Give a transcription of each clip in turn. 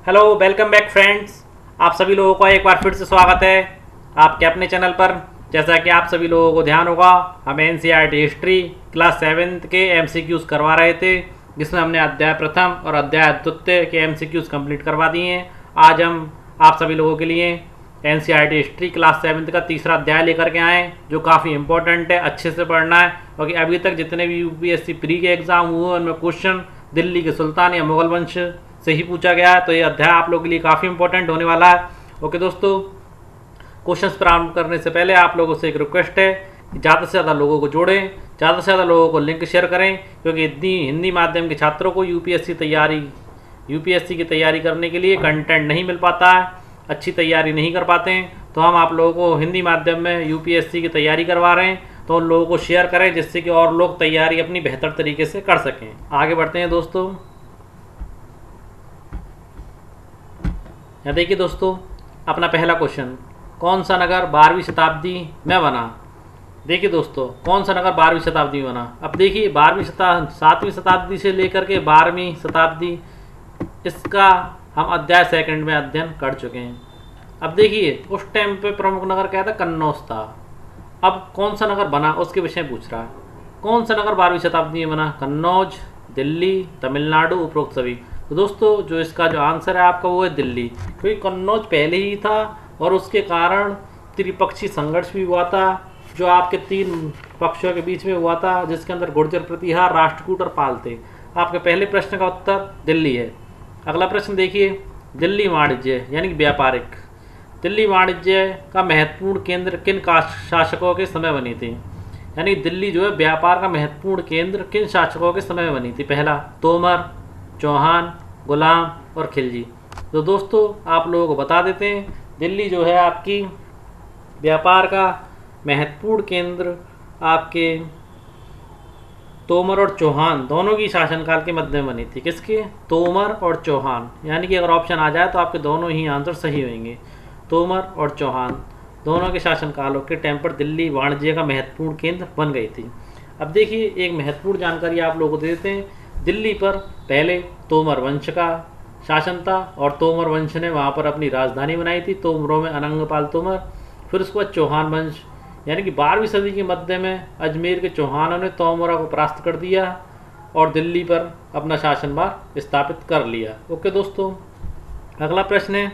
Hello, welcome back friends. आप सभी लोगों का एक बार फिर से स्वागत है आपके अपने चैनल पर। जैसा कि आप सभी लोगों को ध्यान होगा, हम एनसीईआरटी हिस्ट्री क्लास 7th के एमसीक्यूज़ करवा रहे थे, जिसमें हमने अध्याय प्रथम और अध्याय द्वितीय के एमसीक्यूज़ कंप्लीट करवा दिए हैं। आज हम आप सभी लोगों के लिए एनसीईआरटी हिस्ट्री क्लास 7th का तीसरा अध्याय लेकर के आए, जो काफ़ी इंपॉर्टेंट है, अच्छे से पढ़ना है। क्योंकि अभी तक जितने भी यूपीएससी प्री के एग्ज़ाम हुए उनमें क्वेश्चन दिल्ली के सुल्तान या मुगल वंश से ही पूछा गया है, तो ये अध्याय आप लोगों के लिए काफ़ी इंपॉर्टेंट होने वाला है। ओके दोस्तों, क्वेश्चंस प्रारंभ करने से पहले आप लोगों से एक रिक्वेस्ट है कि ज़्यादा से ज़्यादा लोगों को जोड़ें, ज़्यादा से ज़्यादा लोगों को लिंक शेयर करें, क्योंकि हिंदी माध्यम के छात्रों को यूपीएससी की तैयारी करने के लिए कंटेंट नहीं मिल पाता है, अच्छी तैयारी नहीं कर पाते हैं। तो हम आप लोगों को हिंदी माध्यम में यूपीएससी की तैयारी करवा रहे हैं, तो उन लोगों को शेयर करें जिससे कि और लोग तैयारी अपनी बेहतर तरीके से कर सकें। आगे बढ़ते हैं दोस्तों। यहाँ देखिए दोस्तों, अपना पहला क्वेश्चन, कौन सा नगर 12वीं शताब्दी में बना। देखिए दोस्तों, कौन सा नगर 12वीं शताब्दी में बना। अब देखिए 7वीं शताब्दी से लेकर के 12वीं शताब्दी, इसका हम अध्याय सेकंड में अध्ययन कर चुके हैं। अब देखिए उस टाइम पे प्रमुख नगर क्या था, कन्नौज था। अब कौन सा नगर बना उसके विषय पूछ रहा है। कौन सा नगर 12वीं शताब्दी में बना, कन्नौज, दिल्ली, तमिलनाडु, उपरोक्त सभी। तो दोस्तों जो इसका जो आंसर है आपका वो है दिल्ली, क्योंकि कन्नौज पहले ही था और उसके कारण त्रिपक्षीय संघर्ष भी हुआ था, जो आपके 3 पक्षों के बीच में हुआ था, जिसके अंदर गुर्जर प्रतिहार, राष्ट्रकूट और पाल थे। आपके पहले प्रश्न का उत्तर दिल्ली है। अगला प्रश्न देखिए, दिल्ली वाणिज्य यानी कि व्यापारिक, दिल्ली वाणिज्य का महत्वपूर्ण केंद्र किन शासकों के समय बनी थी। यानी दिल्ली जो है व्यापार का महत्वपूर्ण केंद्र किन शासकों के समय में बनी थी। पहला तोमर, चौहान, गुलाम और खिलजी। तो दोस्तों आप लोगों को बता देते हैं, दिल्ली जो है आपकी व्यापार का महत्वपूर्ण केंद्र आपके तोमर और चौहान दोनों की शासनकाल के मध्य में बनी थी। किसके, तोमर और चौहान। यानी कि अगर ऑप्शन आ जाए तो आपके दोनों ही आंसर सही होंगे। तोमर और चौहान दोनों के शासनकालों के टाइम पर दिल्ली वाणिज्य का महत्वपूर्ण केंद्र बन गई थी। अब देखिए एक महत्वपूर्ण जानकारी आप लोगों को दे देते हैं। दिल्ली पर पहले तोमर वंश का शासन था और तोमर वंश ने वहाँ पर अपनी राजधानी बनाई थी, तोमरों में अनंगपाल तोमर। फिर उसके बाद चौहान वंश, यानी कि 12वीं सदी के मध्य में अजमेर के चौहानों ने तोमरों को परास्त कर दिया और दिल्ली पर अपना शासनभार स्थापित कर लिया। ओके दोस्तों, अगला प्रश्न है,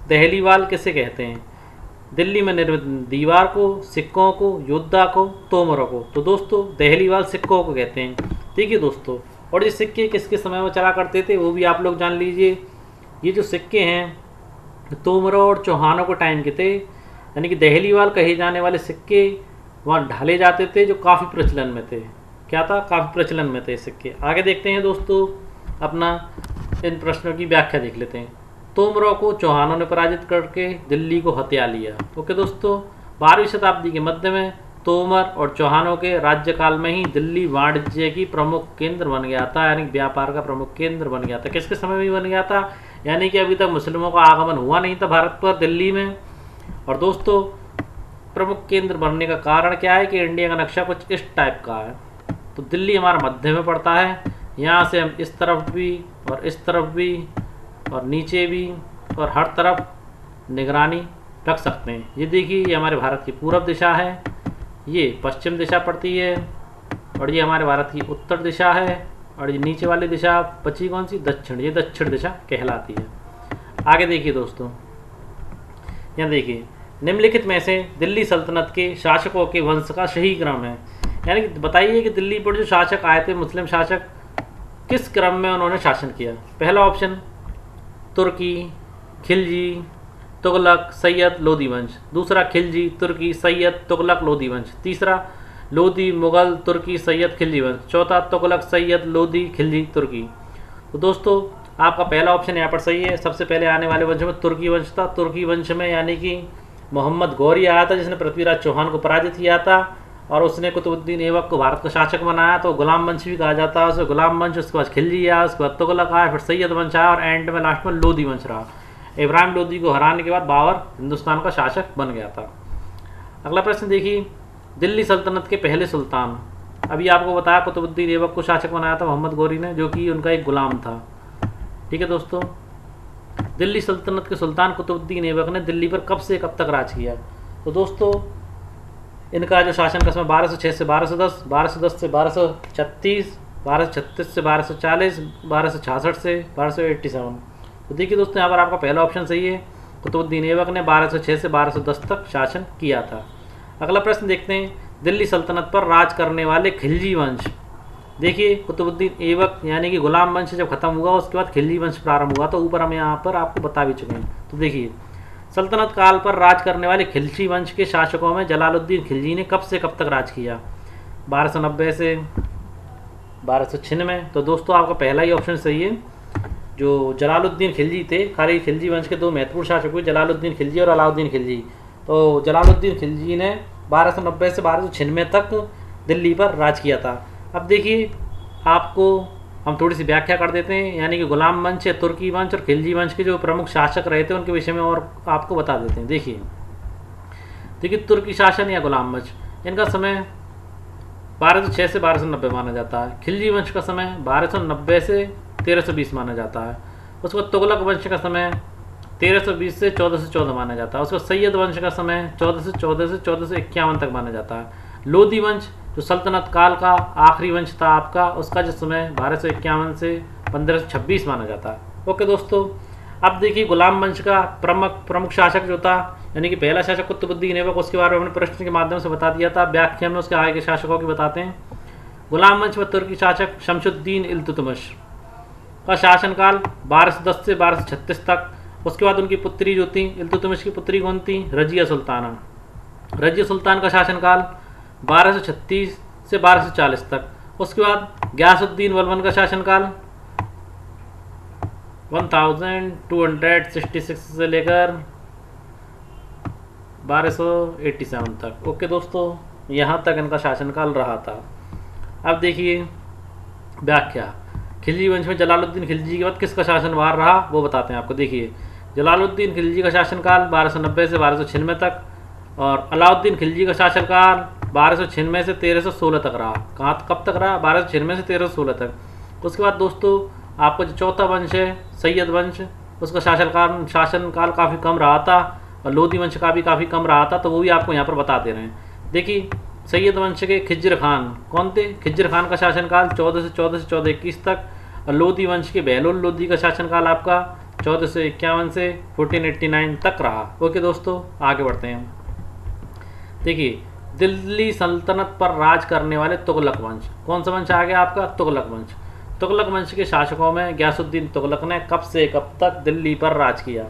दहलीवाल किसे कहते हैं। दिल्ली में निर्मित दीवार को, सिक्कों को, योद्धा को, तोमरों को। तो दोस्तों दहलीवाल सिक्कों को कहते हैं। देखिए दोस्तों, और ये सिक्के किसके समय में चला करते थे वो भी आप लोग जान लीजिए। ये जो सिक्के हैं तोमरों और चौहानों के टाइम के थे, यानी कि दहलीवाल कहे जाने वाले सिक्के वहाँ ढाले जाते थे, जो काफ़ी प्रचलन में थे। क्या था, काफ़ी प्रचलन में थे सिक्के। आगे देखते हैं दोस्तों, अपना इन प्रश्नों की व्याख्या देख लेते हैं। तोमरों को चौहानों ने पराजित करके दिल्ली को हथिया लिया। ओके दोस्तों, 12वीं शताब्दी के मध्य में तोमर और चौहानों के राज्यकाल में ही दिल्ली वाणिज्य की प्रमुख केंद्र बन गया था, यानी व्यापार का प्रमुख केंद्र बन गया था। किसके समय में बन गया था, यानी कि अभी तक मुस्लिमों का आगमन हुआ नहीं था भारत पर, दिल्ली में। और दोस्तों प्रमुख केंद्र बनने का कारण क्या है कि इंडिया का नक्शा कुछ इस टाइप का है। तो दिल्ली हमारा मध्य में पड़ता है, यहाँ से हम इस तरफ भी और इस तरफ भी और नीचे भी और हर तरफ निगरानी रख सकते हैं। ये देखिए, ये हमारे भारत की पूर्व दिशा है, ये पश्चिम दिशा पड़ती है, और ये हमारे भारत की उत्तर दिशा है, और ये नीचे वाली दिशा बची कौन सी, दक्षिण। ये दक्षिण दिशा कहलाती है। आगे देखिए दोस्तों, यहाँ देखिए, निम्नलिखित में से दिल्ली सल्तनत के शासकों के वंश का सही क्रम है। यानी कि बताइए कि दिल्ली पर जो शासक आए थे, मुस्लिम शासक, किस क्रम में उन्होंने शासन किया। पहला ऑप्शन तुर्की, खिलजी, तुगलक, सैयद, लोधी वंश। दूसरा खिलजी, तुर्की, सैयद, तुगलक, लोधी वंश। तीसरा लोधी, मुगल, तुर्की, सैयद, खिलजी वंश। चौथा तुगलक, सैयद, लोधी, खिलजी, तुर्की। तो दोस्तों आपका पहला ऑप्शन यहाँ पर सही है। सबसे पहले आने वाले वंश में तुर्की वंश था। तुर्की वंश में यानी कि मोहम्मद गौरी आया था, जिसने पृथ्वीराज चौहान को पराजित किया था और उसने कुतुबुद्दीन ऐबक को भारत का शासक बनाया। तो गुलाम वंश भी कहा जाता है उसे, गुलाम वंश। उसके बाद खिलजी आया, उसके बाद तुगलक आया, फिर सैयद वंश आया और एंड में लास्ट में लोधी वंश रहा। इब्राहिम लोधी को हराने के बाद बाबर हिंदुस्तान का शासक बन गया था। अगला प्रश्न देखिए, दिल्ली सल्तनत के पहले सुल्तान। अभी आपको बताया कुतुबुद्दीन ऐबक को शासक बनाया था मोहम्मद गौरी ने, जो कि उनका एक गुलाम था। ठीक है दोस्तों, दिल्ली सल्तनत के सुल्तान कुतुबुद्दीन ऐबक ने दिल्ली पर कब से कब तक राज किया? तो दोस्तों इनका जो शासन का समय 1206 से 1210, 1210 से 1236, 1236 से 1240, 1266 से 1287। तो देखिए दोस्तों यहाँ पर आपका पहला ऑप्शन सही है, कुतुबुद्दीन ऐबक ने 1206 से 1210 तक शासन किया था। अगला प्रश्न देखते हैं, दिल्ली सल्तनत पर राज करने वाले खिलजी वंश। देखिए कुतुबुद्दीन ऐबक यानी कि गुलाम वंश जब खत्म हुआ उसके बाद खिलजी वंश प्रारंभ हुआ, तो ऊपर हम यहाँ पर आपको बता भी चुके हैं। तो देखिए सल्तनत काल पर राज करने वाले खिलजी वंश के शासकों में जलालुद्दीन खिलजी ने कब से कब तक राज किया? 1290 से 1296। तो दोस्तों आपका पहला ही ऑप्शन सही है, जो जलालुद्दीन खिलजी थे। खाली खिलजी वंश के दो महत्वपूर्ण शासक हुए, जलालुद्दीन खिलजी और अलाउद्दीन खिलजी। तो जलालुद्दीन खिलजी ने 1290 से 1296 तक दिल्ली पर राज किया था। अब देखिए आपको हम थोड़ी सी व्याख्या कर देते हैं, यानी कि गुलाम वंश या तुर्की वंश और खिलजी वंश के जो प्रमुख शासक रहे थे उनके विषय में और आपको बता देते हैं। देखिए तुर्की शासन या गुलाम वंश, इनका समय 1206 से 1290 माना जाता है। खिलजी वंश का समय 1290 से 1320 माना जाता है। उसके बाद तुगलक वंश का समय 1320 से 1414 माना जाता है। उसके बाद सैयद वंश का समय 1414 से 1451 तक माना जाता है। लोधी वंश जो सल्तनत काल का आखिरी वंश था आपका, उसका जो समय 1251 से 1526 माना जाता है। ओके दोस्तों, अब देखिए गुलाम वंश का प्रमुख शासक जो था, यानी कि पहला शासक कुतुबुद्दीन ऐबक, उसके बारे में हमने प्रश्न के माध्यम से बता दिया था। व्याख्या में उसके आगे के शासकों की बताते हैं। गुलाम वंश व तुर्की शासक शमशुद्दीन इल्तुतमिश का शासनकाल 1210 से 1236 तक। उसके बाद उनकी पुत्री जो थी, इल्तुतमिश की पुत्री कौन थी? रजिया सुल्ताना। रजिया सुल्तान का शासनकाल 1236 से 1240 तक। उसके बाद गयासुद्दीन बलबन का शासनकाल 1266 से लेकर 1287 तक। ओके दोस्तों, यहाँ तक इनका शासनकाल रहा था। अब देखिए व्याख्या, खिलजी वंश में जलालुद्दीन खिलजी के बाद किसका शासनभार रहा वो बताते हैं आपको। देखिए जलालुद्दीन खिलजी का शासनकाल 1290 से 1296 तक, और अलाउद्दीन खिलजी का शासनकाल 1296 से 1316 तक रहा। कहाँ कब तक रहा? 1296 से 1316 तक। उसके बाद दोस्तों आपको जो चौथा वंश है सैयद वंश, उसका शासनकाल काफ़ी कम रहा था, और लोधी वंश का भी काफ़ी कम रहा था, तो वो भी आपको यहाँ पर बता दे रहे हैं। देखिए सैयद वंश के खिज्र खान कौन थे? खिज्र खान का शासनकाल 14 से 1421 तक, और लोधी वंश के बहलोल लोधी का शासनकाल आपका 1451 से 1489 तक रहा। ओके दोस्तों, आगे बढ़ते हैं। देखिए दिल्ली सल्तनत पर राज करने वाले तुगलक वंश, कौन सा वंश आ गया आपका? तुगलक वंश। तुगलक वंश के शासकों में गयासुद्दीन तुगलक ने कब से कब तक दिल्ली पर राज किया?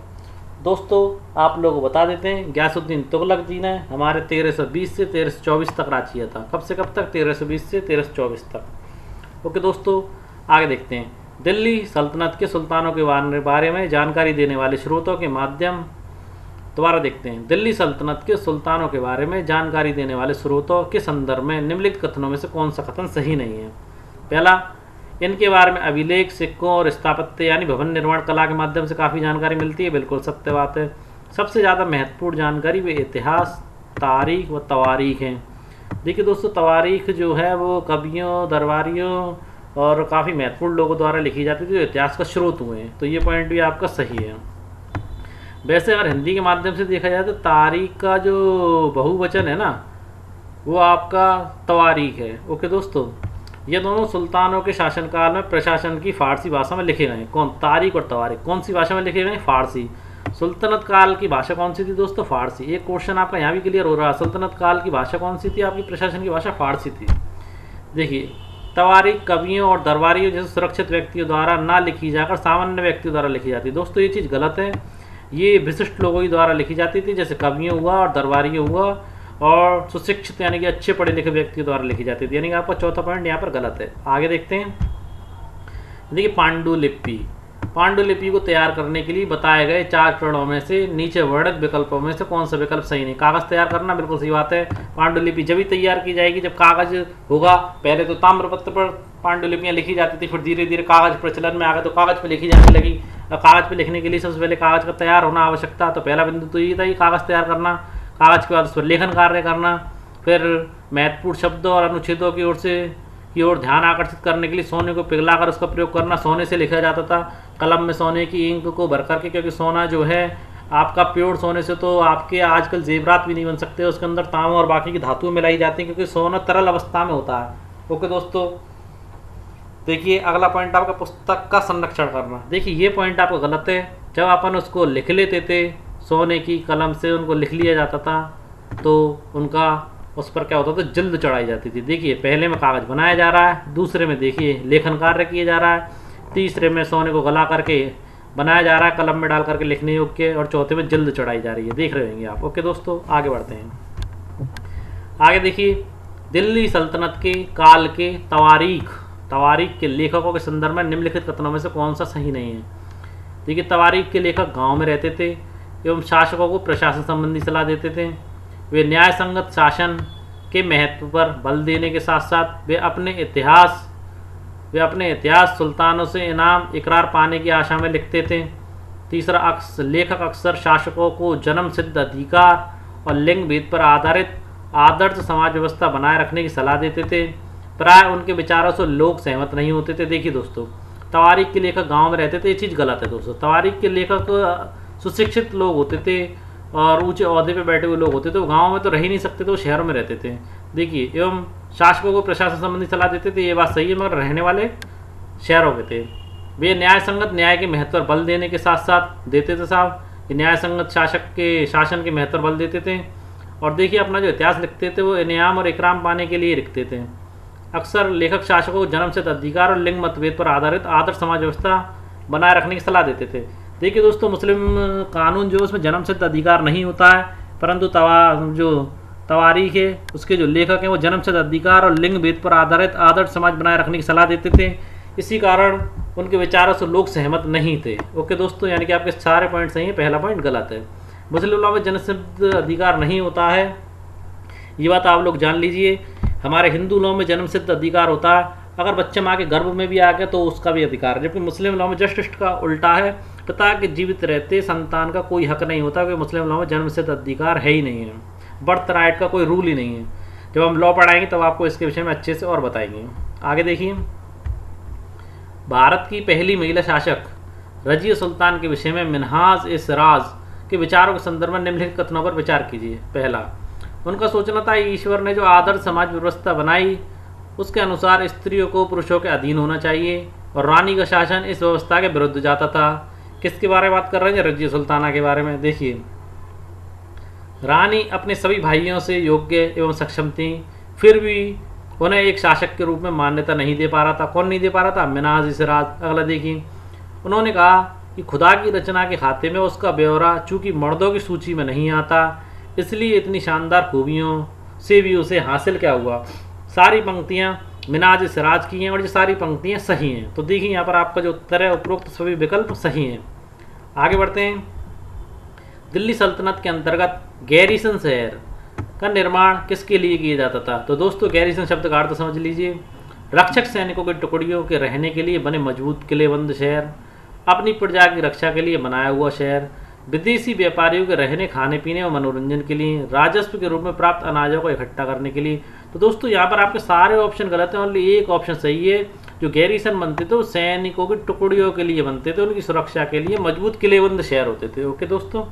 दोस्तों आप लोगों को बता देते हैं, गयासुद्दीन तुगलक जी ने हमारे 1320 से 1324 तक राज किया था। कब से कब तक? 1320 से 1324 तक। ओके दोस्तों, आगे देखते हैं। दिल्ली सल्तनत के सुल्तानों के बारे में जानकारी देने वाले स्रोतों के माध्यम, दोबारा देखते हैं। दिल्ली सल्तनत के सुल्तानों के बारे में जानकारी देने वाले स्रोतों के संदर्भ में निम्नलिखित कथनों में से कौन सा कथन सही नहीं है? पहला, इनके बारे में अभिलेख, सिक्कों और स्थापत्य यानी भवन निर्माण कला के माध्यम से काफ़ी जानकारी मिलती है। बिल्कुल सत्य बात है। सबसे ज़्यादा महत्वपूर्ण जानकारी वे इतिहास, तारीख व तवारीख हैं। देखिए दोस्तों, तवारीख जो है वो कवियों, दरबारियों और काफ़ी महत्वपूर्ण लोगों द्वारा लिखी जाती थी, जो इतिहास का स्रोत हुए हैं। तो ये पॉइंट भी आपका सही है। वैसे अगर हिंदी के माध्यम से देखा जाए तो तारीख का जो बहुवचन है ना, वो आपका तवारीख है। ओके दोस्तों, ये दोनों सुल्तानों के शासनकाल में प्रशासन की फारसी भाषा में लिखे गए। कौन? तारीख और तवारीख कौन सी भाषा में लिखे गए? फारसी। सुल्तनत काल की भाषा कौन सी थी दोस्तों? फारसी। एक क्वेश्चन आपका यहाँ भी क्लियर हो रहा है, सुल्तनत काल की भाषा कौन सी थी? आपकी प्रशासन की भाषा फारसी थी। देखिए तवारीख कवियों और दरबारियों जैसे सुरक्षित व्यक्तियों द्वारा ना लिखी जाकर सामान्य व्यक्तियों द्वारा लिखी जाती है। दोस्तों ये चीज़ गलत है, ये विशिष्ट लोगों ही द्वारा लिखी जाती थी, जैसे कवियों हुआ और दरबारियों हुआ, और सुशिक्षित यानी कि अच्छे पढ़े लिखे व्यक्तियों द्वारा लिखी जाती थी। यानी कि आपका चौथा पॉइंट यहाँ पर गलत है। आगे देखते हैं। देखिए पांडुलिपि, पांडुलिपि को तैयार करने के लिए बताए गए 4 चरणों में से नीचे वर्णित विकल्पों में से कौन सा विकल्प सही नहीं? कागज़ तैयार करना, बिल्कुल सही बात है। पांडुलिपि जब भी तैयार की जाएगी जब कागज़ होगा। पहले तो ताम्रपत्र पर पांडुलिपियाँ लिखी जाती थी, फिर धीरे धीरे कागज़ प्रचलन में आ गए तो कागज़ पर लिखी जाने लगी। कागज़ पर लिखने के लिए सबसे पहले कागज़ का तैयार होना आवश्यकता। तो पहला बिंदु तो ये था कि कागज़ तैयार करना, कागज़ के बाद उस पर लेखन कार्य करना, फिर महत्वपूर्ण शब्दों और अनुच्छेदों की ओर से की ओर ध्यान आकर्षित करने के लिए सोने को पिघलाकर उसका प्रयोग करना। सोने से लिखा जाता था, कलम में सोने की इंक को भर करके, क्योंकि सोना जो है आपका प्योर सोने से तो आपके आजकल जेवरात भी नहीं बन सकते, उसके अंदर तांबा और बाकी की धातुएं मिलाई जाती हैं, क्योंकि सोना तरल अवस्था में होता है। ओके दोस्तों, देखिए अगला पॉइंट आपका पुस्तक का संरक्षण करना। देखिए ये पॉइंट आपका गलत है। जब अपन उसको लिख लेते थे सोने की कलम से, उनको लिख लिया जाता था, तो उनका उस पर क्या होता था, जल्द चढ़ाई जाती थी। देखिए पहले में कागज़ बनाया जा रहा है, दूसरे में देखिए लेखन कार्य किया जा रहा है, तीसरे में सोने को गला करके बनाया जा रहा है कलम में डाल करके लिखने योग्य, और चौथे में जल्द चढ़ाई जा रही है। देख रहे होंगे आप। ओके दोस्तों, आगे बढ़ते हैं। आगे देखिए, दिल्ली सल्तनत के काल के तवारीख के लेखकों के संदर्भ में निम्नलिखित कथनों में से कौन सा सही नहीं है। देखिए तवारीख के लेखक गांव में रहते थे एवं शासकों को प्रशासन संबंधी सलाह देते थे। वे न्याय संगत शासन के महत्व पर बल देने के साथ साथ वे अपने इतिहास सुल्तानों से इनाम इकरार पाने की आशा में लिखते थे। तीसरा, लेखक अक्सर शासकों को जन्म सिद्ध अधिकार और लिंग भेद पर आधारित आदर्श समाज व्यवस्था बनाए रखने की सलाह देते थे। प्राय उनके विचारों से लोग सहमत नहीं होते थे। देखिए दोस्तों, तवारीख के लेखक गांव में रहते थे, ये चीज़ गलत है दोस्तों। तवारीख के लेखक सुशिक्षित लोग होते थे और ऊंचे ओहदे पे बैठे हुए लोग होते थे। वो गाँव में तो रह ही नहीं सकते थे, वो शहरों में रहते थे। देखिए, एवं शासकों को प्रशासन संबंधी सलाह देते थे, ये बात सही है, मगर रहने वाले शहरों के थे। वे न्याय संगत न्याय के महत्व पर बल देने के साथ साथ देते थे साहब, न्याय संगत शासन के महत्व पर बल देते थे। और देखिए अपना जो इतिहास लिखते थे वो इनाम और इकराम पाने के लिए लिखते थे। अक्सर लेखक शासकों को जन्म सिद्ध अधिकार और लिंग मतभेद पर आधारित आदर्श समाज व्यवस्था बनाए रखने की सलाह देते थे। देखिए दोस्तों, मुस्लिम कानून जो उसमें जन्म सिद्ध अधिकार नहीं होता है, परंतु जो तवारीख है उसके जो लेखक हैं वो जन्म सिद्ध अधिकार और लिंग भेद पर आधारित आदर्श समाज बनाए रखने की सलाह देते थे। इसी कारण उनके विचारों से लोग सहमत नहीं थे। ओके दोस्तों, यानी कि आपके सारे पॉइंट सही हैं, पहला पॉइंट गलत है। मुस्लिम लॉ में जन्म सिद्ध अधिकार नहीं होता है, ये बात आप लोग जान लीजिए। हमारे हिंदू लॉ में जन्म सिद्ध अधिकार होता है, अगर बच्चे माँ के गर्भ में भी आ गया तो उसका भी अधिकार है। जबकि मुस्लिम लॉ में जस्ट का उल्टा है, पिता के जीवित रहते संतान का कोई हक नहीं होता, क्योंकि मुस्लिम लॉ में जन्म सिद्ध अधिकार है ही नहीं है, बर्थ राइट का कोई रूल ही नहीं है। जब हम लॉ पढ़ाएंगे तब आपको इसके विषय में अच्छे से और बताएंगे। आगे देखिए, भारत की पहली महिला शासक रजिया सुल्तान के विषय में मिन्हाज ए सिराज के विचारों के संदर्भ में निम्नलिखित कथनों पर विचार कीजिए। पहला, उनका सोचना था ईश्वर ने जो आदर्श समाज व्यवस्था बनाई उसके अनुसार स्त्रियों को पुरुषों के अधीन होना चाहिए, और रानी का शासन इस व्यवस्था के विरुद्ध जाता था। किसके बारे में बात कर रहे हैं? रजिया सुल्ताना के बारे में। देखिए, रानी अपने सभी भाइयों से योग्य एवं सक्षम थी, फिर भी उन्हें एक शासक के रूप में मान्यता नहीं दे पा रहा था। कौन नहीं दे पा रहा था? मिन्हाज ए सिराज। अगला देखिए, उन्होंने कहा कि खुदा की रचना के खाते में उसका ब्यौरा चूंकि मर्दों की सूची में नहीं आता, इसलिए इतनी शानदार खूबियों से भी उसे हासिल क्या हुआ। सारी पंक्तियाँ मिन्हाज ए सिराज की हैं और ये सारी पंक्तियाँ सही हैं। तो देखिए यहाँ पर आपका जो उत्तर है उपरोक्त सभी विकल्प सही हैं। आगे बढ़ते हैं। दिल्ली सल्तनत के अंतर्गत गैरिसन शहर का निर्माण किसके लिए किया जाता था? तो दोस्तों, गैरिसन शब्द का अर्थ समझ लीजिए, रक्षक सैनिकों की टुकड़ियों के रहने के लिए बने मजबूत किलेबंद शहर, अपनी प्रजा की रक्षा के लिए बनाया हुआ शहर, विदेशी व्यापारियों के रहने खाने पीने और मनोरंजन के लिए, राजस्व के रूप में प्राप्त अनाजों को इकट्ठा करने के लिए। तो दोस्तों यहाँ पर आपके सारे ऑप्शन गलत हैं, ओनली एक ऑप्शन सही है। जो गैरिसन बनते थे वो सैनिकों की टुकड़ियों के लिए बनते थे, उनकी सुरक्षा के लिए मजबूत किलेबंद शहर होते थे। ओके दोस्तों,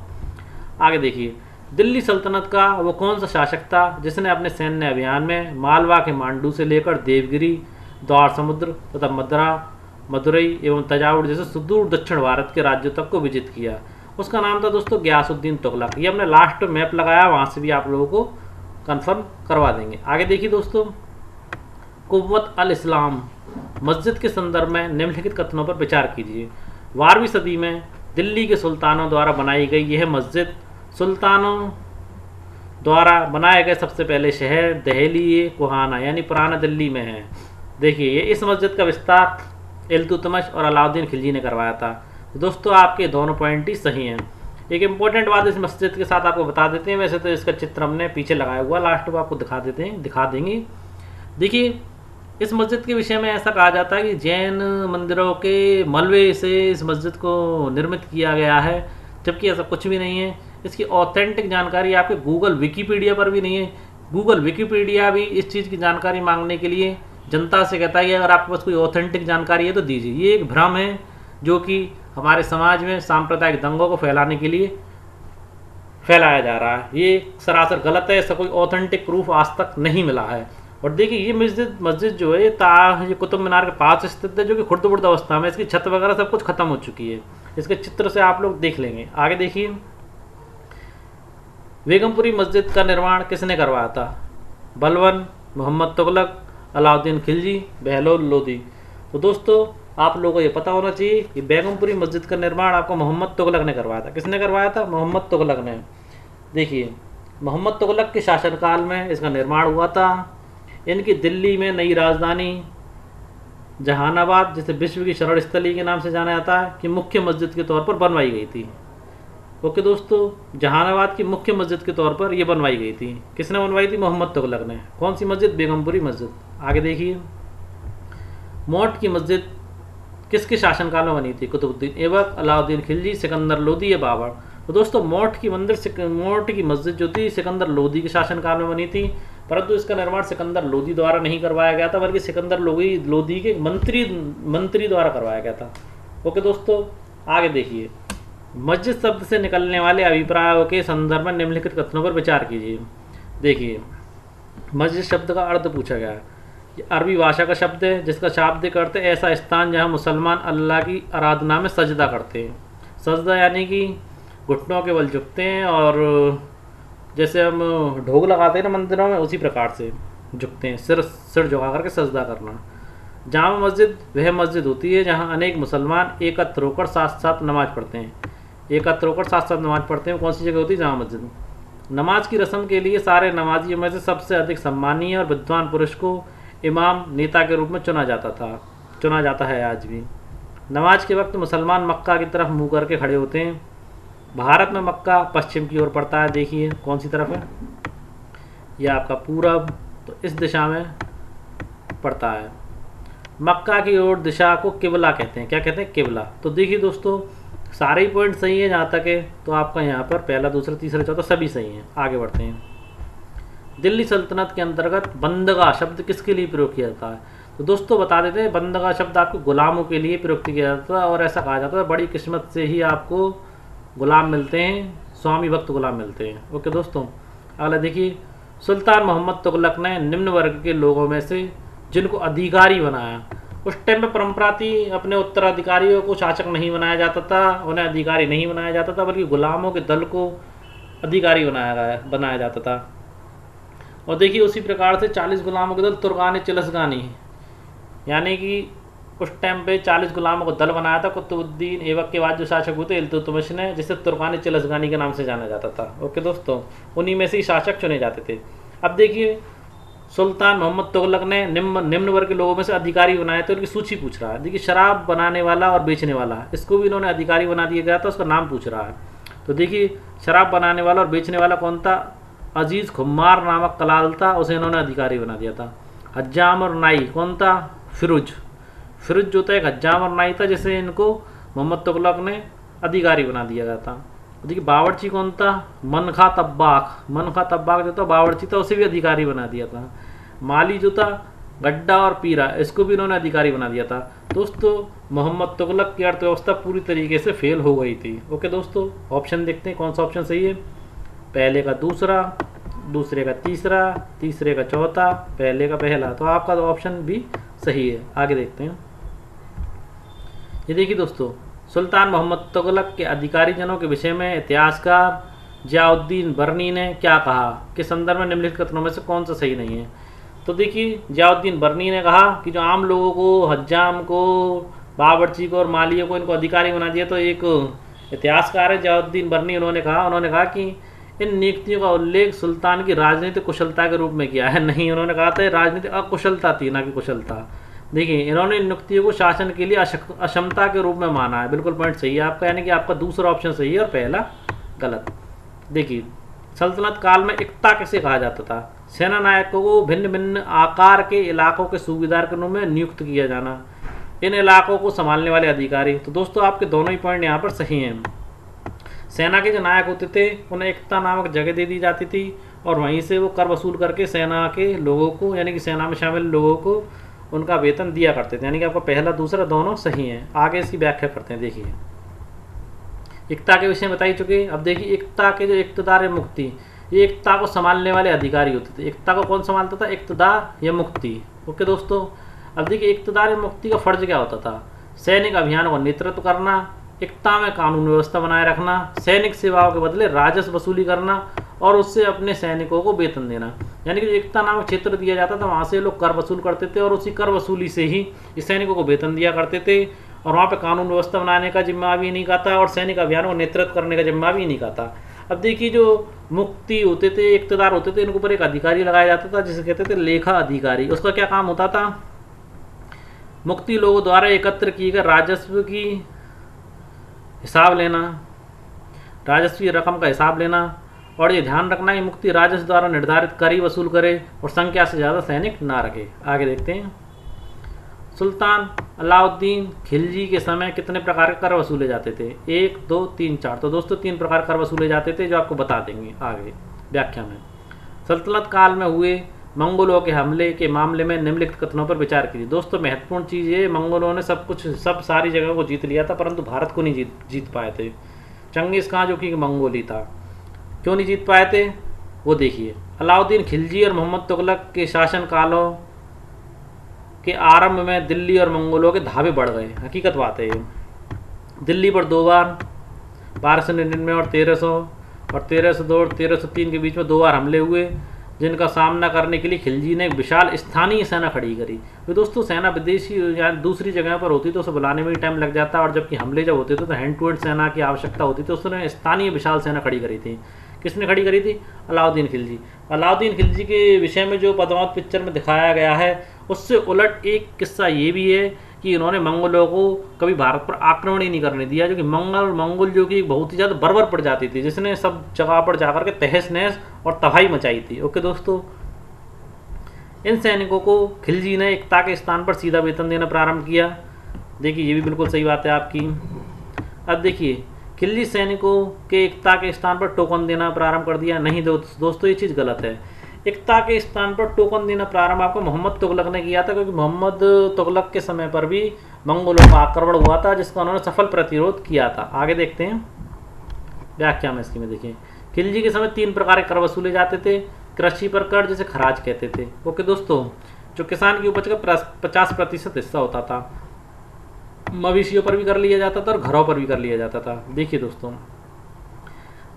आगे देखिए, दिल्ली सल्तनत का वो कौन सा शासक था जिसने अपने सैन्य अभियान में मालवा के मांडू से लेकर देवगिरी, द्वार समुद्र तथा मदुरई एवं तंजावुर जैसे सुदूर दक्षिण भारत के राज्यों तक को विजित किया? उसका नाम था दोस्तों गयासुद्दीन तुगलक। ये हमने लास्ट मैप लगाया, वहाँ से भी आप लोगों को कंफर्म करवा देंगे। आगे देखिए दोस्तों, कुव्वत अल इस्लाम मस्जिद के संदर्भ में निम्नलिखित कथनों पर विचार कीजिए। 12वीं सदी में दिल्ली के सुल्तानों द्वारा बनाई गई यह मस्जिद सुल्तानों द्वारा बनाए गए सबसे पहले शहर दहली कोहाना यानी पुराना दिल्ली में है। देखिए, इस मस्जिद का विस्तार इल्तुतमिश और अलाउद्दीन खिलजी ने करवाया था। तो दोस्तों आपके दोनों पॉइंट ही सही हैं। एक इम्पोर्टेंट बात इस मस्जिद के साथ आपको बता देते हैं, वैसे तो इसका चित्र हमने पीछे लगाया हुआ, लास्ट में आपको दिखा देंगे। देखिए, इस मस्जिद के विषय में ऐसा कहा जाता है कि जैन मंदिरों के मलबे से इस मस्जिद को निर्मित किया गया है, जबकि ऐसा कुछ भी नहीं है। इसकी ऑथेंटिक जानकारी आपके गूगल विकीपीडिया पर भी नहीं है। गूगल विकीपीडिया भी इस चीज़ की जानकारी मांगने के लिए जनता से कहता है कि अगर आपके पास कोई ऑथेंटिक जानकारी है तो दीजिए। ये एक भ्रम है जो कि हमारे समाज में सांप्रदायिक दंगों को फैलाने के लिए फैलाया जा रहा है। ये सरासर गलत है, ऐसा कोई ऑथेंटिक प्रूफ आज तक नहीं मिला है। और देखिए ये मस्जिद जो है ये कुतुब मीनार के पास स्थित है, जो कि खुर्द-बुर्द अवस्था में, इसकी छत वगैरह सब कुछ खत्म हो चुकी है। इसके चित्र से आप लोग देख लेंगे। आगे देखिए, बेगमपुरी मस्जिद का निर्माण किसने करवाया था? बलबन, मोहम्मद तुगलक, अलाउद्दीन खिलजी, बहलोल लोदी। तो दोस्तों आप लोगों को ये पता होना चाहिए कि बेगमपुरी मस्जिद का निर्माण आपको मोहम्मद तुगलक ने करवाया था। किसने करवाया था? मोहम्मद तुगलक ने। देखिए मोहम्मद तुगलक के शासनकाल में इसका निर्माण हुआ था। इनकी दिल्ली में नई राजधानी जहानाबाद, जिसे विश्व की शरण स्थली के नाम से जाना जाता है, कि मुख्य मस्जिद के तौर पर बनवाई गई थी। ओके दोस्तों, जहानाबाद की मुख्य मस्जिद के तौर पर यह बनवाई गई थी। किसने बनवाई थी? मोहम्मद तुगलक ने। कौन सी मस्जिद? बेगमपुरी मस्जिद। आगे देखिए, मोट की मस्जिद किसके शासनकाल में बनी थी? कुतुबुद्दीन ऐबक, अलाउद्दीन खिलजी, सिकंदर लोदी या बाबर। तो दोस्तों मोट की मस्जिद जो थी सिकंदर लोदी के शासनकाल में बनी थी, परंतु इसका निर्माण सिकंदर लोदी द्वारा नहीं करवाया गया था, बल्कि सिकंदर लोदी के मंत्री द्वारा करवाया गया था। ओके दोस्तों, आगे देखिए, मस्जिद शब्द से निकलने वाले अभिप्रायों के संदर्भ में निम्नलिखित कथनों पर विचार कीजिए। देखिए मस्जिद शब्द का अर्थ पूछा गया है। ये अरबी भाषा का शब्द है, जिसका शाब्दिक अर्थ है ऐसा स्थान जहाँ मुसलमान अल्लाह की आराधना में सजदा करते हैं। सजदा यानी कि घुटनों के बल झुकते हैं, और जैसे हम ढोग लगाते हैं ना मंदिरों में, उसी प्रकार से झुकते हैं, सिर झुका करके सजदा करना। जामा मस्जिद वह मस्जिद होती है जहाँ अनेक मुसलमान एकत्र होकर साथ साथ नमाज पढ़ते हैं। नमाज पढ़ते हैं, कौन सी जगह होती है? जामा मस्जिद। नमाज की रस्म के लिए सारे नमाजियों में से सबसे अधिक सम्मानीय और विद्वान पुरुष को इमाम नेता के रूप में चुना जाता है आज भी। नमाज के वक्त मुसलमान मक्का की तरफ मुँह करके खड़े होते हैं। भारत में मक्का पश्चिम की ओर पड़ता है। देखिए कौन सी तरफ है? यह आपका पूरब, तो इस दिशा में पड़ता है। मक्का की ओर दिशा को किबला कहते हैं। क्या कहते हैं? किबला। तो देखिए दोस्तों सारे ही पॉइंट सही है जहाँ तक है, तो आपका यहाँ पर पहला, दूसरा, तीसरा, चौथा सभी सही हैं। आगे बढ़ते हैं। दिल्ली सल्तनत के अंतर्गत बंदगा शब्द किसके लिए प्रयोग किया जाता है? तो दोस्तों बता देते हैं, बंदगा शब्द आपको गुलामों के लिए प्रयुक्त किया जाता है, और ऐसा कहा जाता है बड़ी किस्मत से ही आपको गुलाम मिलते हैं, स्वामी भक्त गुलाम मिलते हैं। ओके दोस्तों, अगला देखिए, सुल्तान मोहम्मद तुगलक ने निम्न वर्ग के लोगों में से जिनको अधिकारी बनाया। उस टाइम पर परंपरा थी, अपने उत्तराधिकारियों को शासक नहीं बनाया जाता था, उन्हें अधिकारी नहीं बनाया जाता था, बल्कि गुलामों के दल को अधिकारी बनाया जाता था। और देखिए उसी प्रकार से 40 गुलामों के दल तुर्कान चिलसगानी, यानी कि उस टाइम पे 40 गुलामों को दल बनाया था कुतुबुद्दीन ऐबक के बाद जो शासक हुए थे इल्तुतमिश ने, जिसे तुर्कान चिलसगानी के नाम से जाना जाता था। ओके दोस्तों, उन्हीं में से ही शासक चुने जाते थे। अब देखिए सुल्तान मोहम्मद तुगलक ने निम्न वर्ग के लोगों में से अधिकारी बनाए थे, उनकी सूची पूछ रहा है। देखिए शराब बनाने वाला और बेचने वाला, इसको भी इन्होंने अधिकारी बना दिया गया था, उसका नाम पूछ रहा है। तो देखिए शराब बनाने वाला और बेचने वाला कौन था? अजीज़ खुम्मार नामक कलाल था, उसे इन्होंने अधिकारी बना दिया था। हज्जाम और नाई कौन था? फिरुज जो था एक हज्जाम और नाई था, जिसे इनको मोहम्मद तुगलक ने अधिकारी बना दिया गया था। देखिए बावर्ची कौन था? मनखा तब्बाक जो था बावर्ची था, उसे भी अधिकारी बना दिया था। माली जो था गड्ढा और पीरा, इसको भी इन्होंने अधिकारी बना दिया था। दोस्तों मोहम्मद तुगलक की अर्थव्यवस्था पूरी तरीके से फेल हो गई थी। ओके दोस्तों, ऑप्शन देखते हैं कौन सा ऑप्शन सही है। पहले का दूसरा, दूसरे का तीसरा, तीसरे का चौथा, पहले का पहला, तो आपका तो ऑप्शन भी सही है। आगे देखते हैं। ये देखिए दोस्तों, सुल्तान मोहम्मद तुगलक के अधिकारी जनों के विषय में इतिहासकार जियाउद्दीन बरनी ने क्या कहा कि संदर्भ में निम्नलिखित कथनों में से कौन सा सही नहीं है? तो देखिए जियाउद्दीन बरनी ने कहा कि जो आम लोगों को, हज्जाम को, बावर्ची को और मालियों को इनको अधिकारी बना दिया, तो एक इतिहासकार है जियाउद्दीन बरनी, उन्होंने कहा कि इन नियुक्तियों का उल्लेख सुल्तान की राजनीतिक कुशलता के रूप में किया है। नहीं, उन्होंने कहा था राजनीतिक अकुशलता थी, ना कि कुशलता। देखिए इन्होंने इन नियुक्तियों को शासन के लिए अक्षमता के रूप में माना है। बिल्कुल पॉइंट सही है आपका, यानी कि आपका दूसरा ऑप्शन सही है और पहला गलत। देखिए सल्तनत काल में इक्ता किसे कहा जाता था? सेना नायकों को भिन्न भिन्न आकार के इलाकों के सूबेदार के रूप में नियुक्त किया जाना, इन इलाकों को संभालने वाले अधिकारी। तो दोस्तों आपके दोनों ही पॉइंट यहाँ पर सही हैं। सेना के जो नायक होते थे उन्हें इक्ता नामक जगह दे दी जाती थी, और वहीं से वो कर वसूल करके सेना के लोगों को, यानी कि सेना में शामिल लोगों को उनका वेतन दिया करते थे। यानी कि आपका पहला दूसरा दोनों सही हैं। आगे इसकी व्याख्या करते हैं। देखिए, एकता के विषय में बता ही चुके। अब देखिए, एकता के जो इक़्तिदार या मुक्ति, ये एकता को संभालने वाले अधिकारी होते थे। एकता को कौन संभालता था? इक़्तिदार या मुक्ति। ओके दोस्तों, अब देखिए इक़्तिदार या मुक्ति का फर्ज क्या होता था? सैनिक अभियानों का नेतृत्व करना, एकता में कानून व्यवस्था बनाए रखना, सैनिक सेवाओं के बदले राजस्व वसूली करना और उससे अपने सैनिकों को वेतन देना। यानी कि जो एकता नामक क्षेत्र दिया जाता था, वहाँ से लोग कर वसूल करते थे और उसी कर वसूली से ही इस सैनिकों को वेतन दिया करते थे। और वहाँ पे कानून व्यवस्था बनाने का जिम्मा भी इन्हीं का था और सैनिक अभियानों को नेतृत्व करने का जिम्मा भी इन्हीं का था। अब देखिए, जो मुक्ति होते थे, इक़्तिदार होते थे, इनके ऊपर एक अधिकारी लगाया जाता था जिसे कहते थे लेखा अधिकारी। उसका क्या काम होता था? मुक्ति लोगों द्वारा एकत्र किए गए राजस्व की हिसाब लेना, राजस्व की रकम का हिसाब लेना और ये ध्यान रखना कि मुक्ति राजस्व द्वारा निर्धारित कर ही वसूल करे और संख्या से ज़्यादा सैनिक ना रखे। आगे देखते हैं। सुल्तान अलाउद्दीन खिलजी के समय कितने प्रकार के कर वसूले जाते थे? 1, 2, 3, 4। तो दोस्तों 3 प्रकार कर वसूले जाते थे जो आपको बता देंगे आगे व्याख्या में। सल्तनत काल में हुए मंगोलों के हमले के मामले में निम्नलिखित कथनों पर विचार कीजिए। दोस्तों महत्वपूर्ण चीज़ ये, मंगोलों ने सब सारी जगहों को जीत लिया था परंतु भारत को नहीं जीत पाए थे। चंगेज़ खां जो कि मंगोली था, क्यों नहीं जीत पाए थे वो देखिए। अलाउद्दीन खिलजी और मोहम्मद तुगलक के शासन कालों के आरंभ में दिल्ली और मंगोलों के धावे बढ़ गए। हकीकत बात है ये। दिल्ली पर 2 बार 1299 और 1300 और 1302 और 1303 के बीच में 2 बार हमले हुए, जिनका सामना करने के लिए खिलजी ने एक विशाल स्थानीय सेना खड़ी करी। तो दोस्तों सेना विदेशी या दूसरी जगह पर होती तो उसे बुलाने में भी टाइम लग जाता, और जबकि हमले जब होते थे तो हैंड टू हैंड सेना की आवश्यकता होती थी। उसने स्थानीय विशाल सेना खड़ी करी थी। किसने खड़ी करी थी? अलाउद्दीन खिलजी। अलाउद्दीन खिलजी के विषय में जो पद्मावत पिक्चर में दिखाया गया है उससे उलट एक किस्सा ये भी है कि इन्होंने मंगोलों को कभी भारत पर आक्रमण ही नहीं करने दिया, जो कि मंगोल जो कि बहुत ही ज़्यादा बर्बर पड़ जाती थी, जिसने सब जगह पर जाकर के तहस नहस और तबाही मचाई थी। ओके दोस्तों, इन सैनिकों को खिलजी ने एकता के स्थान पर सीधा वेतन देना प्रारंभ किया। देखिए ये भी बिल्कुल सही बात है आपकी। अब देखिए, खिलजी सैनिकों के एकता के स्थान पर टोकन देना प्रारंभ कर दिया। नहीं दोस्तों, ये चीज़ गलत है। एकता के स्थान पर टोकन देना प्रारंभ आपको मोहम्मद तुगलक ने किया था, क्योंकि मोहम्मद तुगलक के समय पर भी मंगोलों का आक्रमण हुआ था जिसका उन्होंने सफल प्रतिरोध किया था। आगे देखते हैं व्याख्या में इसकी में। देखिए, खिलजी के समय 3 प्रकार के कर वसूले जाते थे। कृषि पर कर, जिसे खराज कहते थे। ओके दोस्तों, जो किसान की उपज का 50% हिस्सा होता था, मवेशियों पर भी कर लिया जाता था और घरों पर भी कर लिया जाता था। देखिए दोस्तों,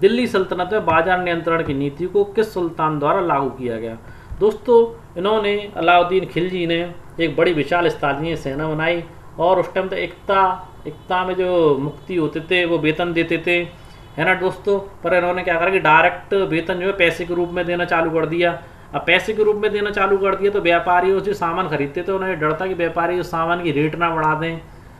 दिल्ली सल्तनत में बाजार नियंत्रण की नीति को किस सुल्तान द्वारा लागू किया गया? दोस्तों इन्होंने, अलाउद्दीन खिलजी ने एक बड़ी विशाल स्थानीय सेना बनाई और उस टाइम तो एकता में जो मुक्ति होते थे वो वेतन देते थे, है ना दोस्तों। पर इन्होंने क्या करा कि डायरेक्ट वेतन जो है पैसे के रूप में देना चालू कर दिया। अब पैसे के रूप में देना चालू कर दिया तो व्यापारी जो सामान खरीदते थे उन्हें डर था कि व्यापारी उस सामान की रेट ना बढ़ा दें,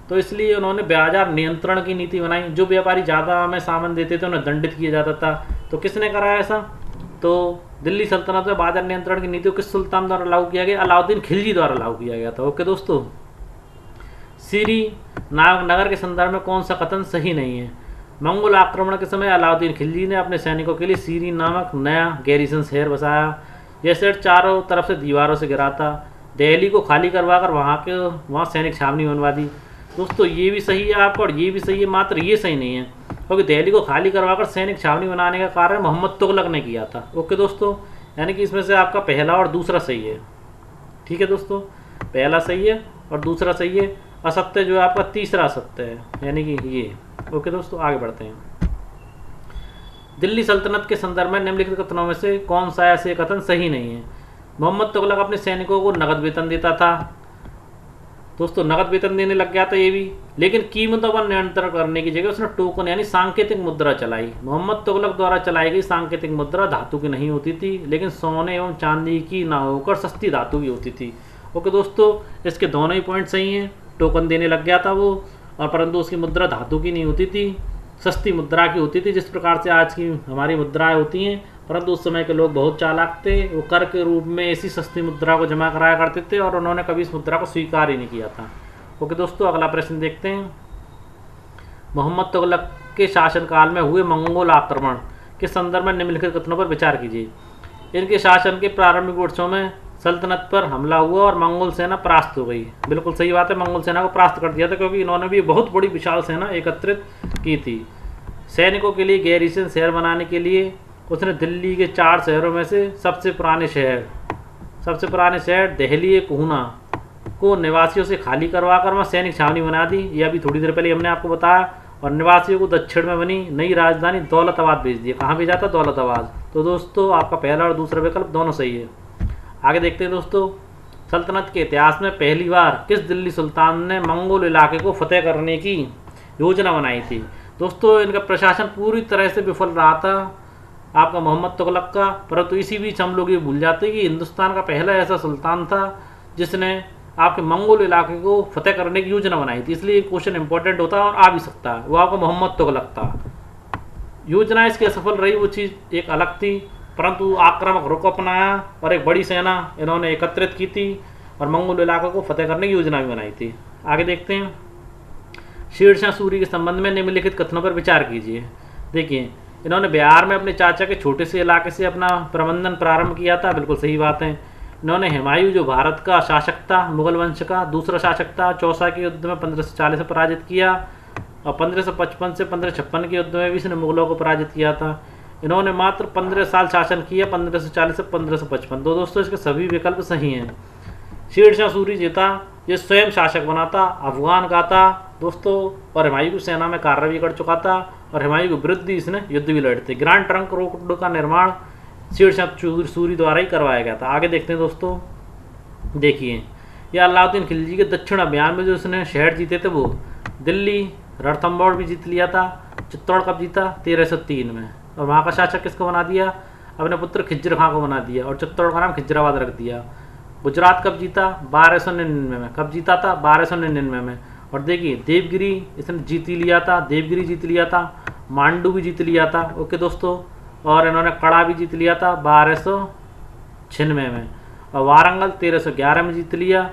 तो इसलिए उन्होंने बाजार नियंत्रण की नीति बनाई। जो व्यापारी ज़्यादा में सामान देते थे उन्हें दंडित किया जाता था। तो किसने कराया ऐसा? तो दिल्ली सल्तनत में बाजार नियंत्रण की नीति को किस सुल्तान द्वारा लागू किया गया? अलाउद्दीन खिलजी द्वारा लागू किया गया था। ओके दोस्तों, सीरी नगर के संदर्भ में कौन सा कथन सही नहीं है? मंगोल आक्रमण के समय अलाउद्दीन खिलजी ने अपने सैनिकों के लिए सीरी नामक नया गैरिसन शहर बसाया। यह शहर चारों तरफ से दीवारों से घिरा था। दिल्ली को खाली करवाकर वहाँ सैनिक छावनी बनवा दी। दोस्तों ये भी सही है आपका और ये भी सही है, मात्र ये सही नहीं है, क्योंकि दिल्ली को खाली करवाकर सैनिक छावनी बनाने का कार्य मोहम्मद तुगलक ने किया था। ओके दोस्तों, यानी कि इसमें से आपका पहला और दूसरा सही है। ठीक है दोस्तों, पहला सही है और दूसरा सही है। असत्य जो है आपका तीसरा असत्य है, यानी कि ये। ओके दोस्तों, आगे बढ़ते हैं। दिल्ली सल्तनत के संदर्भ में निम्नलिखित कथनों में से कौन सा ऐसे कथन सही नहीं है? मोहम्मद तुगलक अपने सैनिकों को नगद वेतन देता था। दोस्तों नगद वेतन देने लग गया था ये भी, लेकिन कीमतों पर नियंत्रण करने की जगह उसने टोकन यानी सांकेतिक मुद्रा चलाई। मोहम्मद तुगलक द्वारा चलाई गई सांकेतिक मुद्रा धातु की नहीं होती थी, लेकिन सोने एवं चांदी की ना होकर सस्ती धातु की होती थी। ओके दोस्तों, इसके दोनों ही पॉइंट सही हैं। टोकन देने लग गया था वो, और परंतु उसकी मुद्रा धातु की नहीं होती थी, सस्ती मुद्रा की होती थी, जिस प्रकार से आज की हमारी मुद्राएं होती हैं। परंतु उस समय के लोग बहुत चालाक थे, वो कर के रूप में ऐसी सस्ती मुद्रा को जमा कराया करते थे और उन्होंने कभी इस मुद्रा को स्वीकार ही नहीं किया था। ओके दोस्तों, अगला प्रश्न देखते हैं। मोहम्मद तुगलक के शासनकाल में हुए मंगोल आक्रमण के संदर्भ में निम्नलिखित कथनों पर विचार कीजिए। इनके शासन के प्रारंभिक वर्षों में सल्तनत पर हमला हुआ और मंगोल सेना परास्त हो गई। बिल्कुल सही बात है, मंगोल सेना को परास्त कर दिया था, क्योंकि इन्होंने भी बहुत बड़ी विशाल सेना एकत्रित की थी। सैनिकों के लिए गैरिसन शहर बनाने के लिए उसने दिल्ली के 4 शहरों में से सबसे पुराने शहर दहली कुहना को निवासियों से खाली करवा कर वहाँ सैनिक छावनी बना दी। यह अभी थोड़ी देर पहले हमने आपको बताया। और निवासियों को दक्षिण में बनी नई राजधानी दौलताबाद भेज दिया। कहाँ भेजा था? दौलताबाद। तो दोस्तों आपका पहला और दूसरा विकल्प दोनों सही है। आगे देखते हैं दोस्तों, सल्तनत के इतिहास में पहली बार किस दिल्ली सुल्तान ने मंगोल इलाके को फतेह करने की योजना बनाई थी? दोस्तों इनका प्रशासन पूरी तरह से विफल रहा था आपका मोहम्मद तुगलक का, परंतु इसी बीच हम लोग ये भूल जाते हैं कि हिंदुस्तान का पहला ऐसा सुल्तान था जिसने आपके मंगोल इलाके को फतेह करने की योजना बनाई थी। इसलिए क्वेश्चन इंपॉर्टेंट होता है और आ भी सकता है। वो आपका मोहम्मद तुगलक था। योजना इसकी असफल रही, वो चीज़ एक अलग थी, परंतु आक्रामक रुख अपनाया और एक बड़ी सेना इन्होंने एकत्रित की थी और मंगोल इलाके को फतेह करने की योजना भी बनाई थी। आगे देखते हैं, शेरशाह सूरी के संबंध में निम्नलिखित कथनों पर विचार कीजिए। देखिए, इन्होंने बिहार में अपने चाचा के छोटे से इलाके से अपना प्रबंधन प्रारंभ किया था। बिल्कुल सही बात है। इन्होंने हुमायूं जो भारत का शासक था, मुगल वंश का दूसरा शासक था, चौसा के युद्ध में 1540 में पराजित किया और 1555 से 1556 के युद्ध में भी इसने मुगलों को पराजित किया था। इन्होंने मात्र 15 साल शासन किया, 1540 से 1555। तो दोस्तों इसके सभी विकल्प सही हैं। शेरशाह सूरी जीता, ये स्वयं शासक बना था, अफगान का था दोस्तों, और हुमायूं की सेना में कार्य भी कर चुका था और हुमायूं के विरुद्ध इसने युद्ध भी लड़े थे। ग्रांड ट्रंक रोड का निर्माण शेरशाह सूरी द्वारा ही करवाया गया था। आगे देखते हैं दोस्तों, देखिए यह अलाउद्दीन खिलजी के दक्षिण अभियान में जो उसने शहर जीते थे, वो दिल्ली, रणथंभौर भी जीत लिया था। चित्तौड़ कब जीता? 1303 में। और वहाँ का शासक किसको बना दिया? अपने पुत्र खिज्र खां को बना दिया और चित्तौड़ का नाम खिजराबाद रख दिया। गुजरात कब जीता? 1299 में। कब जीता था? 1299 में। और देखिए देवगिरी इसने जीत लिया था, देवगिरी जीत लिया था, मांडू भी जीत लिया था। ओके दोस्तों, और इन्होंने कड़ा भी जीत लिया था 1296 में। और वारंगल 1311 में जीत लिया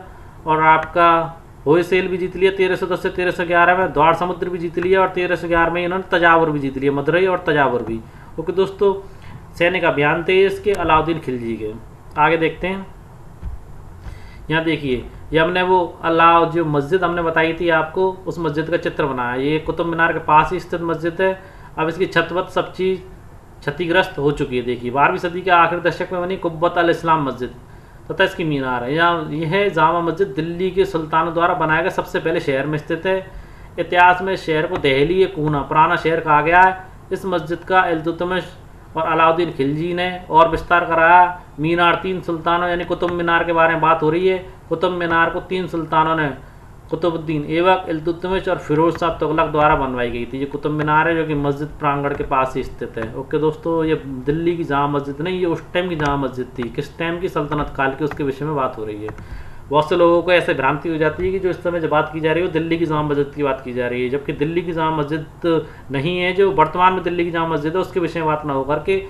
और आपका होयसेल भी जीत लिया 1310 से 1311 में। द्वार समुद्र भी जीत लिया और 1311 में इन्होंने तंजावुर भी जीत लिया, मदुरई और तंजावुर भी। ओके दोस्तों, सैनिक अभियान थे इसके अलाउद्दीन खिलजी के। आगे देखते हैं, यहाँ देखिए ये हमने वो अल्लाह जो मस्जिद हमने बताई थी आपको, उस मस्जिद का चित्र बनाया। ये कुतुब मीनार के पास ही स्थित मस्जिद है। अब इसकी छत सब चीज़ क्षतिग्रस्त हो चुकी है। देखिए 12वीं सदी के आखिरी दशक में बनी कुब्बत अल इस्लाम मस्जिद तथा इसकी मीनार है। यह जामा मस्जिद दिल्ली के सुल्तानों द्वारा बनाया गया सबसे पहले शहर में स्थित है। इतिहास में शहर को दहली कुना पुराना शहर कहा गया है। इस मस्जिद का इल्तुतमिश और अलाउद्दीन खिलजी ने और विस्तार कराया। मीनार 3 सुल्तानों यानी कुतुब मीनार के बारे में बात हो रही है। कुतुब मीनार को 3 सुल्तानों ने कुतुबुद्दीन ऐबक, इल्तुतमिश और फिरोज शाह तुगलक द्वारा बनवाई गई थी। ये कुतुब मीनार है जो कि मस्जिद प्रांगण के पास ही स्थित है। ओके दोस्तों, ये दिल्ली की जामा मस्जिद नहीं, ये उस टाइम की जामा मस्जिद थी। किस टाइम की? सल्तनत काल की, उसके विषय में बात हो रही है। बहुत से लोगों को ऐसे भ्रांति हो जाती है कि जो इस समय जो बात की जा रही है वो दिल्ली की जामा मस्जिद की बात की जा रही है, जबकि दिल्ली की जामा मस्जिद नहीं है। जो वर्तमान में दिल्ली की जामा मस्जिद है उसके विषय में बात ना होकर के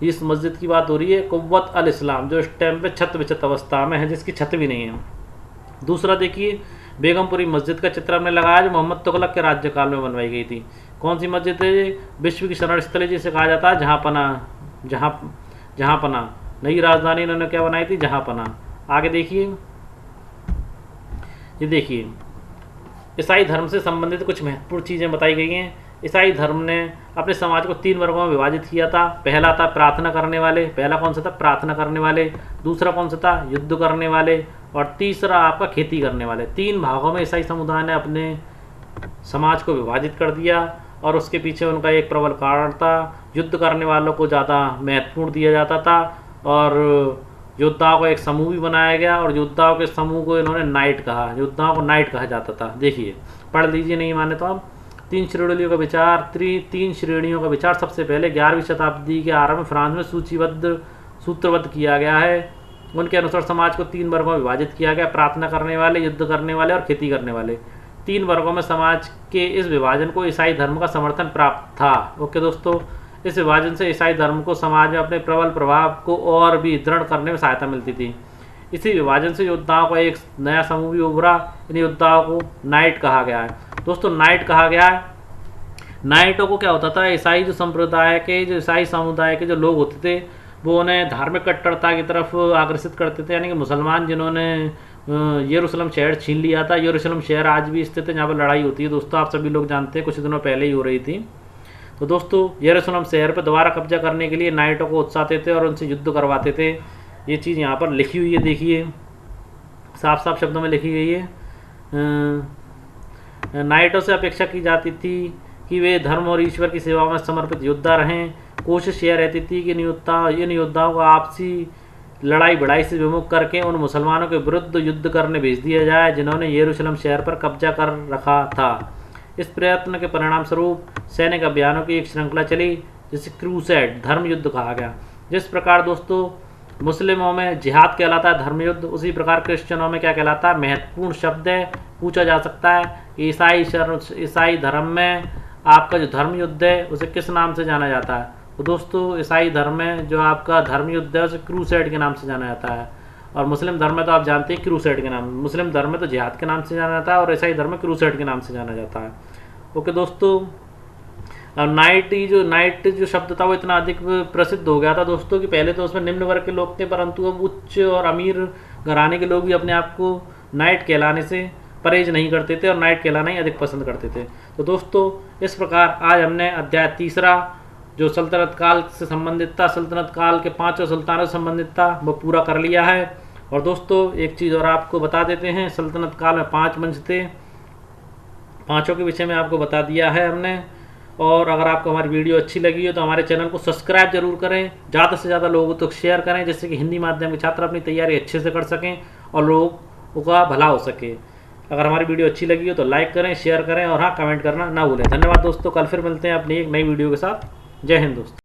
इस मस्जिद की बात हो रही है, कुव्वत अल इस्लाम, जो इस टाइम पे छत विछत अवस्था में है, जिसकी छत भी नहीं है। दूसरा देखिए, बेगमपुरी मस्जिद का चित्र हमने लगाया जो मोहम्मद तुगलक के राज्यकाल में बनवाई गई थी। कौन सी मस्जिद है? विश्व की शरण स्थली जिसे कहा जाता है, जहाँ पना। नई राजधानी इन्होंने क्या बनाई थी? जहाँ पना। आगे देखिए, ये देखिए ईसाई धर्म से संबंधित कुछ महत्वपूर्ण चीज़ें बताई गई हैं। ईसाई धर्म ने अपने समाज को 3 वर्गों में विभाजित किया था। पहला था प्रार्थना करने वाले। पहला कौन सा था? प्रार्थना करने वाले। दूसरा कौन सा था? युद्ध करने वाले। और तीसरा आपका खेती करने वाले। 3 भागों में ईसाई समुदाय ने अपने समाज को विभाजित कर दिया और उसके पीछे उनका एक प्रबल कारण था। युद्ध करने वालों को ज़्यादा महत्वपूर्ण दिया जाता था और योद्धाओं का एक समूह भी बनाया गया और योद्धाओं के समूह को इन्होंने नाइट कहा। योद्धाओं को नाइट कहा जाता था। देखिए पढ़ लीजिए, नहीं माने तो आप। 3 श्रेणियों का विचार सबसे पहले 11वीं शताब्दी के आरंभ में फ्रांस में सूत्रबद्ध किया गया है। उनके अनुसार समाज को 3 वर्गों में विभाजित किया गया, प्रार्थना करने वाले, युद्ध करने वाले और खेती करने वाले। 3 वर्गों में समाज के इस विभाजन को ईसाई धर्म का समर्थन प्राप्त था। ओके दोस्तों, इस विभाजन से ईसाई धर्म को समाज में अपने प्रबल प्रभाव को और भी दृढ़ करने में सहायता मिलती थी। इसी विभाजन से योद्धाओं का एक नया समूह भी उभरा। इन योद्धाओं को नाइट कहा गया है। दोस्तों नाइट कहा गया है। नाइटों को क्या होता था? ईसाई जो संप्रदाय के, जो ईसाई समुदाय के जो लोग होते थे वो उन्हें धार्मिक कट्टरता की तरफ आकर्षित करते थे, यानी कि मुसलमान जिन्होंने यरूशलेम शहर छीन लिया था। यरूशलेम शहर आज भी स्थित है जहाँ पर लड़ाई होती है दोस्तों, आप सभी लोग जानते हैं, कुछ दिनों पहले ही हो रही थी। तो दोस्तों यरूशलेम शहर पर दोबारा कब्जा करने के लिए नाइटों को उत्साहते थे और उनसे युद्ध करवाते थे। ये चीज़ यहाँ पर लिखी हुई है, देखिए साफ साफ शब्दों में लिखी गई है। नाइटों से अपेक्षा की जाती थी कि वे धर्म और ईश्वर की सेवा में समर्पित योद्धा रहें। कोशिश यह रहती थी कि इन योद्धाओं को आपसी लड़ाई बड़ाई से विमुख करके उन मुसलमानों के विरुद्ध युद्ध करने भेज दिया जाए जिन्होंने यरूशलेम शहर पर कब्जा कर रखा था। इस प्रयत्न के परिणाम स्वरूप सैनिक अभियानों की एक श्रृंखला चली जिसे क्रूसेड धर्म युद्ध कहा गया। जिस प्रकार दोस्तों मुस्लिमों में जिहाद कहलाता है धर्म युद्ध, उसी प्रकार क्रिश्चियनों में क्या कहलाता है, महत्वपूर्ण शब्द है, पूछा जा सकता है ईसाई धर्म में आपका जो धर्म युद्ध है उसे किस नाम से जाना जाता है। तो दोस्तों ईसाई धर्म में जो आपका धर्म युद्ध है उसे क्रूसेड के नाम से जाना जाता है, और मुस्लिम धर्म में तो आप जानते हैं क्रूसेड के नाम, मुस्लिम धर्म में तो जिहाद के नाम से जाना जाता है और ईसाई धर्म में क्रूसेड के नाम से जाना जाता है। ओके दोस्तों, अब नाइट जो शब्द था वो इतना अधिक प्रसिद्ध हो गया था दोस्तों कि पहले तो उसमें निम्न वर्ग के लोग थे, परंतु अब उच्च और अमीर घराने के लोग भी अपने आप को नाइट कहलाने से परहेज नहीं करते थे और नाइट कहलाना ही अधिक पसंद करते थे। तो दोस्तों इस प्रकार आज हमने अध्याय तीसरा जो सल्तनत काल से संबंधित था, सल्तनत काल के 5 सुल्तानों से संबंधित था, वो पूरा कर लिया है। और दोस्तों एक चीज़ और आपको बता देते हैं, सल्तनत काल में 5 वंश थे, 5 के विषय में आपको बता दिया है हमने। और अगर आपको हमारी वीडियो अच्छी लगी हो तो हमारे चैनल को सब्सक्राइब जरूर करें, ज़्यादा से ज़्यादा लोगों तक शेयर करें, जिससे कि हिंदी माध्यम के छात्र अपनी तैयारी अच्छे से कर सकें और लोगों का भला हो सके। अगर हमारी वीडियो अच्छी लगी हो तो लाइक करें, शेयर करें और हाँ कमेंट करना ना भूलें। धन्यवाद दोस्तों, कल फिर मिलते हैं अपनी एक नई वीडियो के साथ। जय हिंद दोस्तों।